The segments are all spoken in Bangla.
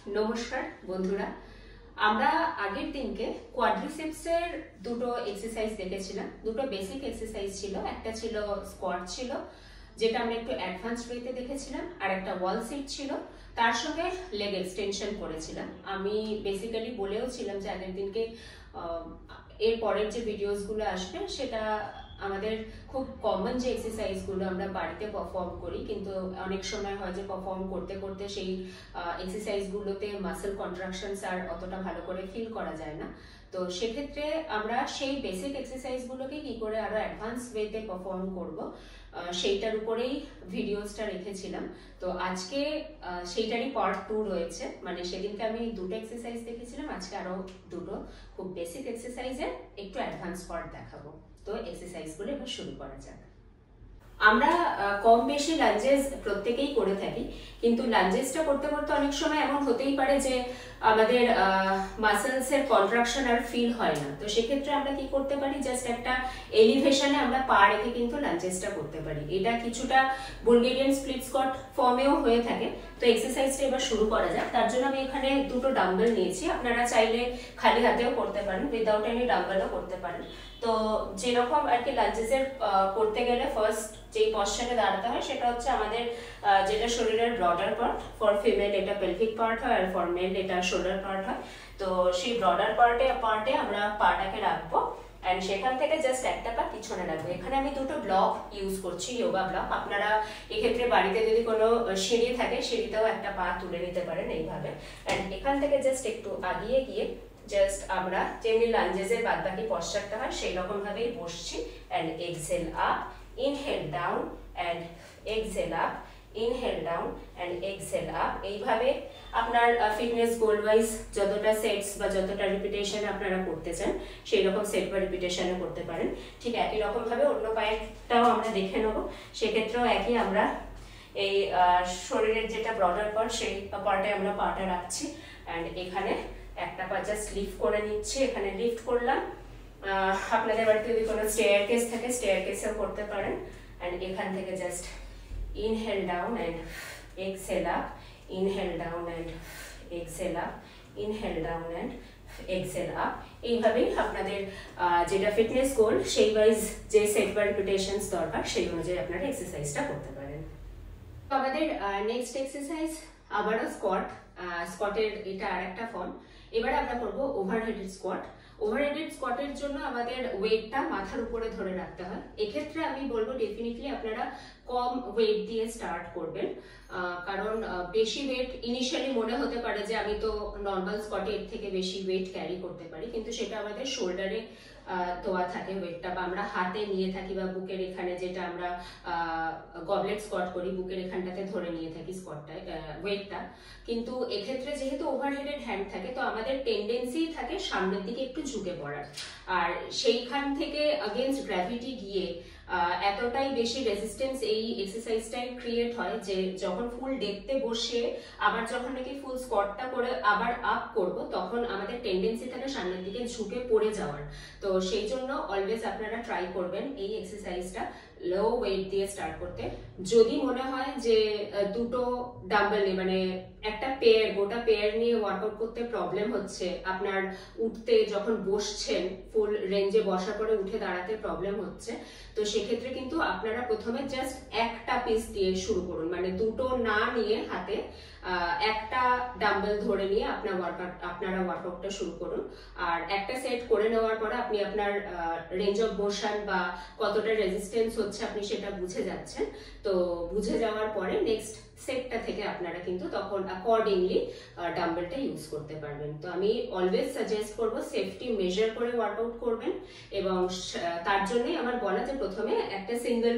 নমস্কার বন্ধুরা, আমরা আগের দিনকে কোয়াড্রিসেপসের দুটো এক্সারসাইজ দেখেছিলাম। দুটো বেসিক এক্সারসাইজ ছিল, একটা ছিল স্কোয়াট ছিল যেটা আমরা একটু অ্যাডভান্স ওয়েতে দেখেছিলাম, আর একটা ওয়াল সিট ছিল, তার সঙ্গে লেগ এক্সটেনশন করেছিলাম। আমি বেসিক্যালি বলেও ছিলাম যে আগের দিনকে এর পরের যে ভিডিওসগুলো আসবে সেটা আমাদের খুব কমন যে এক্সারসাইজগুলো আমরা বাড়িতে পারফর্ম করি, কিন্তু অনেক সময় হয় যে পারফর্ম করতে করতে সেই এক্সারসাইজগুলোতে মাসেল কন্ট্রাকশনস আর অতটা ভালো করে ফিল করা যায় না। তো সেক্ষেত্রে আমরা সেই বেসিক এক্সারসাইজগুলোকে কি করে আরো অ্যাডভান্স ওয়েতে পারফর্ম করব সেইটার উপরেই ভিডিওসটা রেখেছিলাম। তো আজকে সেইটারই পার্ট 2 রয়েছে, মানে সেদিনকে আমি দুটো এক্সারসাইজ দেখেছিলাম, আজকে আরো দুটো খুব বেসিক এক্সারসাইজের একটু অ্যাডভান্স পার্ট দেখাবো। তো এক্সারসাইজগুলো এবার শুরু করা যাক। আমরা কম বেশি লাঞ্জেস প্রত্যেকেই করে থাকি, কিন্তু লাঞ্জেসটা করতে করতে অনেক সময় এমন হতেই পারে যে আমাদের মাসেলসের কন্ট্রাকশন আর ফিল হয় না। তো সেক্ষেত্রে আমরা কি করতে পারি, জাস্ট একটা এলিভেশনে আমরা পা রেখে কিন্তু লাঞ্জেসটা করতে পারি। এটা কিছুটা বুলগেরিয়ান স্প্লিট স্কোয়াট ফর্মেও হয়ে থাকে। তো এক্সারসাইজটা এবার শুরু করা যাক। তার জন্য আমি এখানে দুটো ডাম্বেল নিয়েছি, আপনারা চাইলে খালি হাতেও করতে পারেন, উইদাউট এনি ডাম্বেলও করতে পারেন। তো যেরকম আর কি লাঞ্জেসের করতে গেলে ফার্স্ট যেই পশ্চারে দাঁড়াতে হয় সেটা হচ্ছে আমাদের যেটা শরীরের ব্রডার পার্ট। ফর ফিমেল এটা পেলভিক পার্ট হয়, আর ফর মেল এটা শোল্ডার পার্ট হয়। তো সেই ব্রডার পার্টে আমরা পাটাকে রাখবো, অ্যান্ড সেখান থেকে জাস্ট একটা পা পিছনে রাখবো। এখানে আমি দুটো ব্লক ইউজ করছি, যোগা ব্লক। আপনারা এক্ষেত্রে বাড়িতে যদি কোনো সিঁড়ি থাকে সিঁড়িতেও একটা পা তুলে নিতে পারেন এইভাবে। অ্যান্ড এখান থেকে জাস্ট একটু আগিয়ে গিয়ে জাস্ট আমরা যেমনি লাঞ্জেসের বাদ বাকি পশ্চারটা হয় সেই রকম ভাবেই বসছি। And exhale up, inhale down and exhale up, inhale down and exhale up. এইভাবে আপনার ফিটনেস গোল ওয়াইজ যতটা সেটস বা যতটা রিপিটেশন আপনারা করতে চান সেই রকম সেট বা রিপিটেশনে করতে পারেন। ঠিক একই রকম ভাবে অন্য পায়েরটাও আমরা দেখে নেব। সেক্ষেত্রেও একই, আমরা এই শরীরের যেটা ব্রডার পার্ট সেই পার্টে আমরা পাটা রাখছি, অ্যান্ড এখানে একটা পা জাস্ট লিফট করে নিচ্ছি। এখানে লিফট করলাম। আপনাদের বাড়িতে যদি কোনো স্টেয়ার কেস থাকে স্টেয়ার কেসেও করতে পারেন। অ্যান্ড এখান থেকে just inhale down and exhale up, inhale down and exhale up, inhale down and exhale up. এইভাবেই আপনাদের যেটা ফিটনেস গোল সেই ওয়াইজ যে সেট বা রিপিটেশনস দরকার সেই অনুযায়ী আপনারা এক্সারসাইজটা করতে পারেন। তো আমাদের নেক্সট এক্সারসাইজ আবারও স্কোয়াট। স্কোয়াটের এটা আর একটা ফর্ম। এবারে আমরা করবো ওভারহেডেড স্কোয়াট। ওভারহেডেড স্কোয়াটের জন্য আমাদের ওয়েটটা মাথার উপরে ধরে রাখতে হয়। এক্ষেত্রে আমি বলবো ডেফিনেটলি আপনারা কম ওয়েট দিয়ে স্টার্ট করবেন, কারণ বেশি ওয়েট ইনিশিয়ালি মনে হতে পারে যে আমি তো নর্মাল স্কোয়াটে এর থেকে বেশি ওয়েট ক্যারি করতে পারি, কিন্তু সেটা আমাদের শোল্ডারে দেওয়া থাকে ওয়েটটা, বা আমরা হাতে নিয়ে থাকি, বা বুকের এখানে যেটা আমরা গবলেট স্কোয়াট করি বুকের এখানটাতে ধরে নিয়ে থাকি স্কোয়াটটা ওয়েটটা। কিন্তু এক্ষেত্রে যেহেতু ওভারহেডেড হ্যান্ড থাকে তো আমাদের টেন্ডেন্সি থাকে সামনের দিকে একটু ঝুঁকে পড়ার, আর সেইখান থেকে अगेंस्ट গ্র্যাভিটি গিয়ে এতটাই বেশি রেজিস্ট্যান্স এই এক্সারসাইজটাই ক্রিয়েট হয় যে যখন ফুল ডেপথে বসে আবার যখন নাকি ফুল স্কোয়াটটা করে আবার আপ করব তখন আমাদের টেন্ডেন্সি থাকে সামনের দিকে ঝুঁকে পড়ে যাওয়ার। তো সেই জন্য অলওয়েজ আপনারা ট্রাই করবেন এই এক্সারসাইজটা লো ওয়েট দিয়ে স্টার্ট করতে। যদি মনে হয় যে দুটো ডাম্বেল নিয়ে মানে একটা পেয়ার গোটা পেয়ার নিয়ে ওয়ার্কআউট করতে প্রবলেম হচ্ছে, আপনার উঠতে যখন বসছেন ফুল রেঞ্জে বসার পরে উঠে দাঁড়াতে প্রবলেম হচ্ছে, তো সেক্ষেত্রে কিন্তু আপনারা প্রথমে জাস্ট একটা পিস দিয়ে শুরু করুন, মানে দুটো না নিয়ে হাতে একটা ডাম্বেল ধরে নিয়ে আপনারা ওয়ার্কআউটটা শুরু করুন। আর একটা সেট করে নেওয়ার পরে আপনি আপনার রেঞ্জ অফ মোশন বা কতটা রেজিস্ট্যান্স হচ্ছে আপনি সেটা বুঝে যাচ্ছেন। তো বুঝে যাওয়ার পরে নেক্সট সেটটা থেকে আপনারা কিন্তু তখন অ্যাকর্ডিংলি ডাম্বেলটা ইউজ করতে পারবেন। তো আমি অলওয়েজ সাজেস্ট করব সেফটি মেজার করে ওয়ার্কআউট করবেন, এবং তার জন্যই আমার বলা যে প্রথমে একটা সিঙ্গেল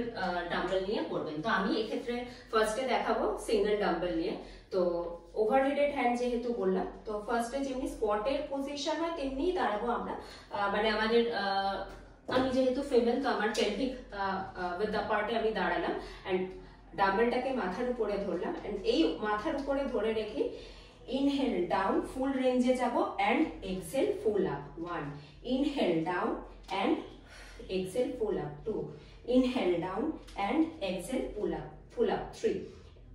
ডাম্বেল নিয়ে করবেন। তো আমি এক্ষেত্রে ফার্স্টে দেখাবো সিঙ্গেল ডাম্বেল নিয়ে। তো ওভারহেডেড হ্যান্ড যেহেতু বললাম, তো ফার্স্টে যেমনি স্কোয়াটের পজিশন হয় তেমনিই দাঁড়াবো আমরা। মানে আমাদের আমি যেহেতু ফিমেল তো আমার পেলভিক উইথ দ্য পার্টে আমি দাঁড়ালাম, অ্যান্ড ডাম্বেলটাকে মাথার উপরে ধরলাম, অ্যান্ড এই মাথার উপরে ধরে রেখে ইনহেল ডাউন ফুল রেঞ্জে যাব and exhale pull up 1, inhale down and exhale pull up 2, inhale down and exhale pull up 3।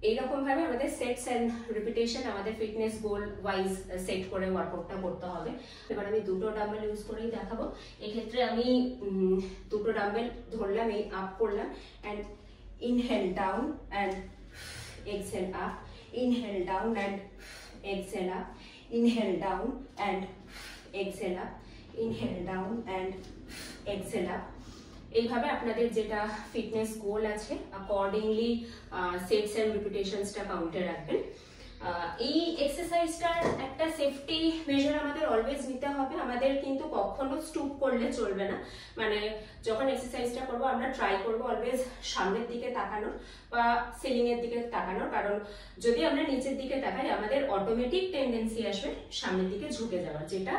এইরকম ভাবে আমাদের সেটস এন্ড রিপিটেশন আমাদের ফিটনেস গোল ওয়াইজ সেট করে ওয়ার্কআউটটা করতে হবে। এবার আমি দুটো ডাম্বেল ইউজ করেই দেখাবো। এক্ষেত্রে আমি দুটো ডাম্বেল ধরলাম, এই আপ করলাম and inhale down and exhale up, inhale down and exhale up, inhale down and exhale up, inhale down and exhale up. এইভাবে আপনাদের যেটা ফিটনেস গোল আছে অ্যাকর্ডিংলি সেটস এন্ড রিপিটেশনসটা কাউন্টে রাখবেন। এই এক্সারসাইজটার একটা সেফটি মেজার আমাদের অলওয়েজ নিতে হবে। আমাদের কিন্তু কখনো স্টুপ করলে চলবে না, মানে যখন এক্সারসাইজটা করবো আমরা ট্রাই করবো অলওয়েজ সামনের দিকে তাকানোর বা সিলিং এর দিকে তাকানোর, কারণ যদি আমরা নিচের দিকে তাকাই আমাদের অটোমেটিক টেন্ডেন্সি আসবে সামনের দিকে ঝুঁকে যাওয়ার, যেটা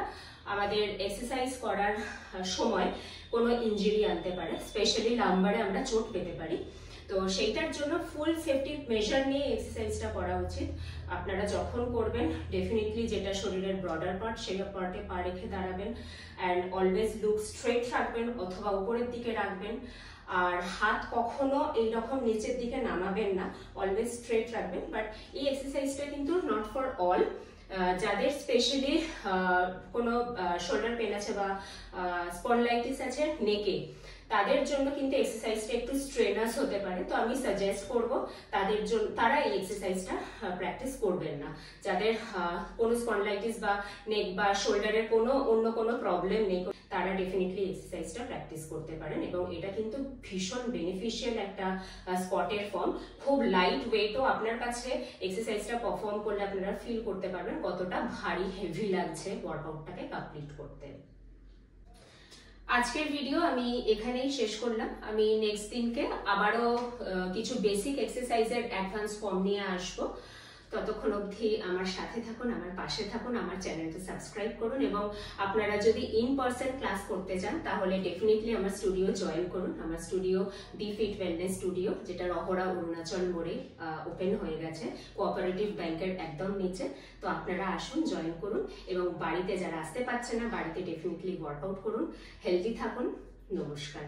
আমাদের এক্সারসাইজ করার সময় কোনো ইনজুরি আনতে পারে, স্পেশালি লাম্বারে আমরা চোট পেতে পারি। তো সেইটার জন্য ফুল সেফটি মেজার নিয়ে এক্সারসাইজটা করা উচিত। আপনারা যখন করবেন ডেফিনেটলি যেটা শরীরের ব্রডার পার্ট সেই পার্টে পা রেখে দাঁড়াবেন অ্যান্ড অলওয়েজ লুক স্ট্রেট রাখবেন অথবা উপরের দিকে রাখবেন। আর হাত কখনো এইরকম নিচের দিকে নামাবেন না, অলওয়েজ স্ট্রেট রাখবেন। বাট এই এক্সারসাইজটা কিন্তু নট ফর অল। যাদের স্পেশালি কোনো শোল্ডার পেন আছে বা স্পন্ডলাইটিস আছে নেকে, তাদের জন্য কিন্তু এক্সারসাইজটা একটু স্ট্রেনাস হতে পারে। তো আমি সাজেস্ট করব তাদের জন্য তারা এই এক্সারসাইজটা প্র্যাকটিস করবেন না। যাদের কোনো স্পন্ডলাইটিস বা নেক বা শোল্ডারের অন্য কোনো প্রবলেম নেই, তারা ডেফিনেটলি এক্সারসাইজটা প্র্যাকটিস করতে পারেন। এবং এটা কিন্তু ভীষণ বেনিফিশিয়াল একটা স্কোয়াটের ফর্ম। খুব লাইট ওয়েটও আপনার কাছে এক্সারসাইজটা পারফর্ম করলে আপনারা ফিল করতে পারবেন কতটা ভারী হেভি লাগছে ওয়ার্কআউটটাকে কমপ্লিট করতে। আজকের ভিডিও আমি এখানেই শেষ করলাম। আমি নেক্সট দিনকে আবারও কিছু বেসিক এক্সারসাইজের অ্যাডভান্স ফর্ম নিয়ে আসবো। ততক্ষণ অবধি আমার সাথে থাকুন, আমার পাশে থাকুন, আমার চ্যানেলটা সাবস্ক্রাইব করুন এবং আপনারা যদি ইন পার্সন ক্লাস করতে চান তাহলে ডেফিনেটলি আমার স্টুডিও জয়েন করুন। আমার studio be fit wellness studio, যেটা রহরা অরুণাচল মোড়ে ওপেন হয়ে গেছে, কোঅপারেটিভ ব্যাংকের একদম নিচে। তো আপনারা আসুন, জয়েন করুন এবং বাড়িতে যারা আসতে পারছে না বাড়িতে ডেফিনেটলি ওয়ার্কআউট করুন। হেলদি থাকুন। নমস্কার।